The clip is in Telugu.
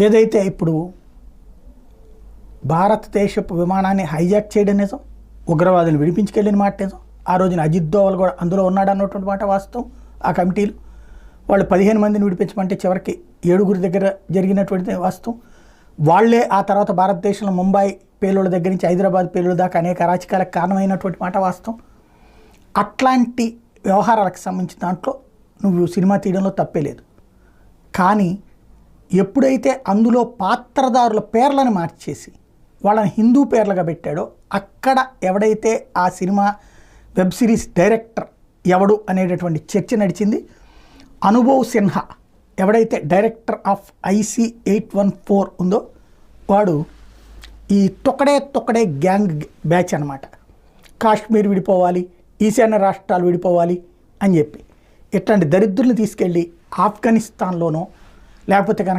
ఏదైతే ఇప్పుడు భారతదేశపు విమానాన్ని హైజాక్ చేయడం నిజం, ఉగ్రవాదులు విడిపించుకెళ్ళిన మాట నిజం. ఆ రోజున అజిత్ దోవల్ కూడా అందులో ఉన్నాడు అన్నటువంటి మాట వాస్తవం. ఆ కమిటీలు వాళ్ళు 15 మందిని విడిపించమంటే చివరికి 7 దగ్గర జరిగినటువంటిది వాస్తవం. వాళ్లే ఆ తర్వాత భారతదేశంలో ముంబై పేలుళ్ళ దగ్గర నుంచి హైదరాబాద్ పేలుళ్ళ దాకా అనేక అరాచకాలకు కారణమైనటువంటి మాట వాస్తవం. అట్లాంటి వ్యవహారాలకు సంబంధించిన దాంట్లో నువ్వు సినిమా తీయడంలో తప్పే లేదు. కానీ ఎప్పుడైతే అందులో పాత్రదారుల పేర్లను మార్చేసి వాళ్ళని హిందూ పేర్లుగా పెట్టాడో అక్కడ ఎవడైతే ఆ సినిమా వెబ్ సిరీస్ డైరెక్టర్ ఎవడు అనేటటువంటి చర్చ నడిచింది. అనుభవ్ సిన్హా ఎవడైతే డైరెక్టర్ ఆఫ్ IC814 ఉందో వాడు ఈ తొక్కడే గ్యాంగ్ బ్యాచ్ అనమాట. కాశ్మీర్ విడిపోవాలి, ఈశాన్య రాష్ట్రాలు విడిపోవాలి అని చెప్పి ఇట్లాంటి దరిద్రుల్ని తీసుకెళ్ళి ఆఫ్ఘనిస్తాన్లోనో లేకపోతే కనుక